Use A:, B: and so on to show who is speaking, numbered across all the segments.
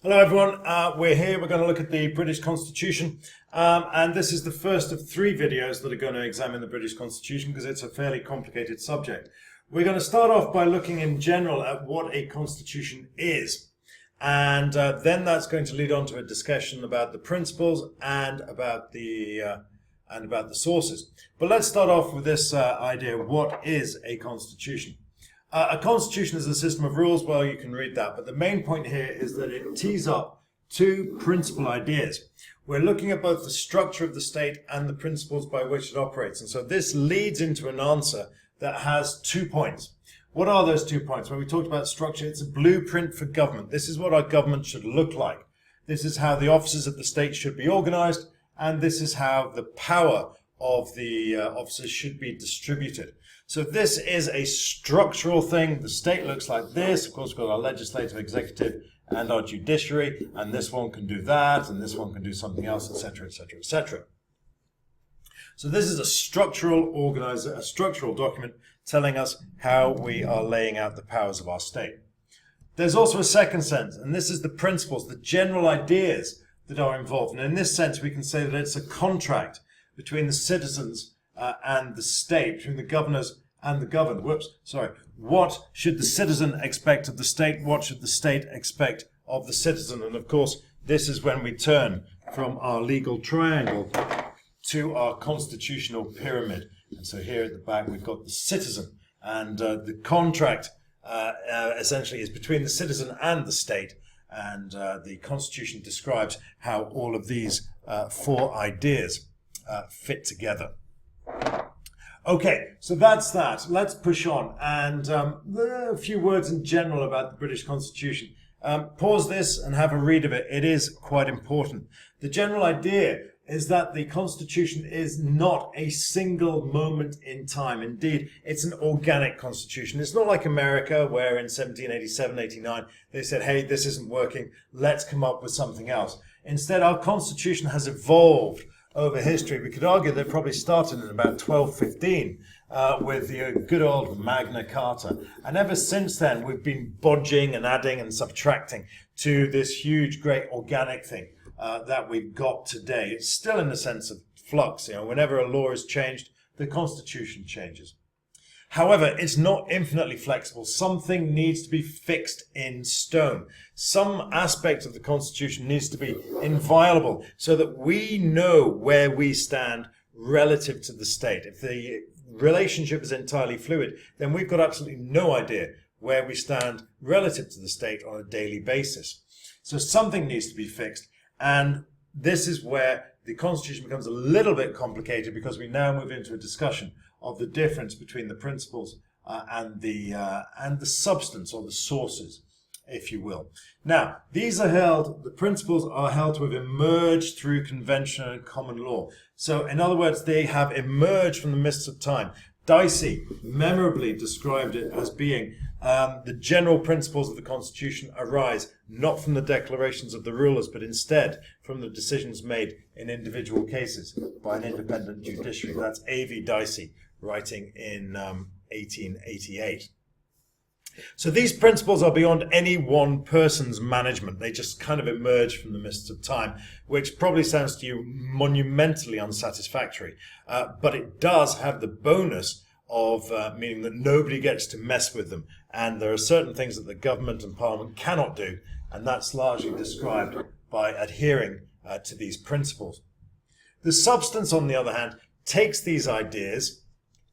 A: Hello everyone, we're here, we're going to look at the British Constitution, and this is the first of three videos that are going to examine the British Constitution because it's a fairly complicated subject. We're going to start off by looking in general at what a constitution is, and then that's going to lead on to a discussion about the principles and about the sources. But let's start off with this idea: what is a constitution? A constitution is a system of rules. Well, you can read that, but the main point here is that it tees up two principal ideas. We're looking at both the structure of the state and the principles by which it operates. And so this leads into an answer that has 2 points. What are those 2 points? When we talked about structure, it's a blueprint for government. This is what our government should look like. This is how the offices of the state should be organized, and this is how the power of the officers should be distributed. So this is a structural thing. The state looks like this. Of course, we've got our legislative, executive, and our judiciary, and this one can do that, and this one can do something else, etc., etc., etc. So this is a structural document telling us how we are laying out the powers of our state. There's also a second sense, and this is the principles, the general ideas that are involved. And in this sense, we can say that it's a contract between the citizens and the state, between the governors and the governed. What should the citizen expect of the state? What should the state expect of the citizen? And of course, this is when we turn from our legal triangle to our constitutional pyramid. And so here at the back, we've got the citizen, and the contract essentially is between the citizen and the state. And the Constitution describes how all of these four ideas fit together. Okay, so that's that. Let's push on. And a few words in general about the British Constitution. Pause this and have a read of it. It is quite important. The general idea is that the Constitution is not a single moment in time. Indeed, it's an organic constitution. It's not like America, where in 1787, 89, they said, hey, this isn't working, let's come up with something else. Instead, our Constitution has evolved over history. We could argue that it probably started in about 1215 with the good old Magna Carta. And ever since then, we've been bodging and adding and subtracting to this huge, great organic thing that we've got today. It's still in a sense of flux. Whenever a law is changed, the Constitution changes. However, it's not infinitely flexible. Something needs to be fixed in stone. Some aspect of the Constitution needs to be inviolable so that we know where we stand relative to the state. If the relationship is entirely fluid, then we've got absolutely no idea where we stand relative to the state on a daily basis. So something needs to be fixed, and this is where the Constitution becomes a little bit complicated, because we now move into a discussion of the difference between the principles and the substance, or the sources, if you will. Now, the principles are held to have emerged through convention and common law. So, in other words, they have emerged from the mists of time. Dicey memorably described it as being the general principles of the Constitution arise not from the declarations of the rulers, but instead from the decisions made in individual cases by an independent judiciary. That's A.V. Dicey, writing in 1888. So these principles are beyond any one person's management. They just kind of emerge from the mists of time, which probably sounds to you monumentally unsatisfactory. But it does have the bonus of meaning that nobody gets to mess with them. And there are certain things that the government and parliament cannot do, and that's largely described by adhering to these principles. The substance, on the other hand, takes these ideas,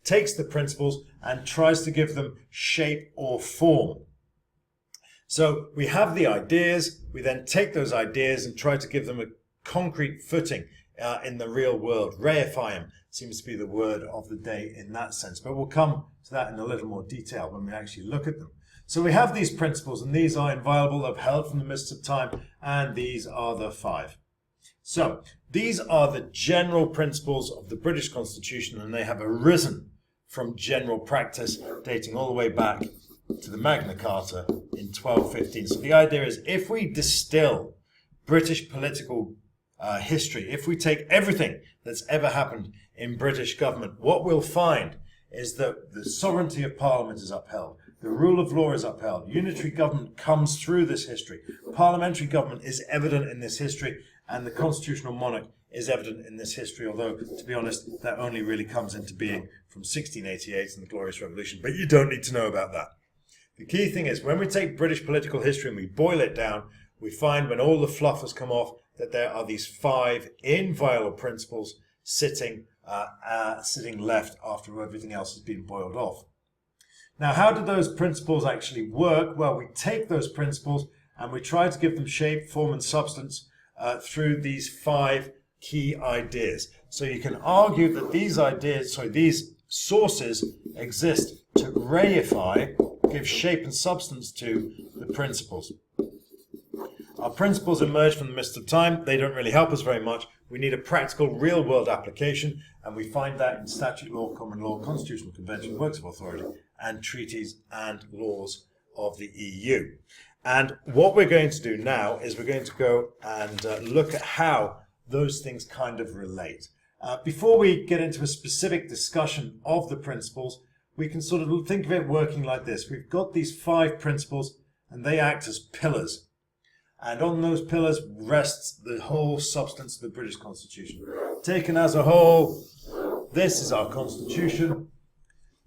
A: takes the principles, and tries to give them shape or form. So we have the ideas, we then take those ideas and try to give them a concrete footing in the real world. Reify them seems to be the word of the day in that sense. But we'll come to that in a little more detail when we actually look at them. So we have these principles, and these are inviolable, upheld from the mists of time, and these are the 5. So these are the general principles of the British Constitution, and they have arisen from general practice dating all the way back to the Magna Carta in 1215. So the idea is, if we distill British political history, if we take everything that's ever happened in British government, what we'll find is that the sovereignty of Parliament is upheld, The rule of law is upheld. Unitary government comes through this history. Parliamentary government is evident in this history, and the constitutional monarch is evident in this history, although, to be honest, that only really comes into being from 1688 and the Glorious Revolution, but you don't need to know about that. The key thing is, when we take British political history and we boil it down, we find when all the fluff has come off that there are these 5 inviolable principles sitting left after everything else has been boiled off. Now, how do those principles actually work? Well, we take those principles and we try to give them shape, form and substance through these 5 key ideas. So you can argue that these sources exist to reify, give shape and substance to the principles. Our principles emerge from the mist of time. They don't really help us very much. We need a practical, real-world application, and we find that in statute law, common law, constitutional convention, works of authority, and treaties and laws of the EU. And what we're going to do now is we're going to go and look at how those things kind of relate. Before we get into a specific discussion of the principles, we can sort of think of it working like this. We've got these 5 principles, and they act as pillars. And on those pillars rests the whole substance of the British Constitution. Taken as a whole, this is our Constitution.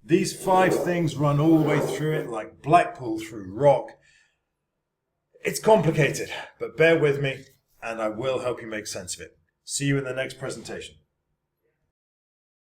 A: These 5 things run all the way through it like Blackpool through rock. It's complicated, but bear with me and I will help you make sense of it. See you in the next presentation.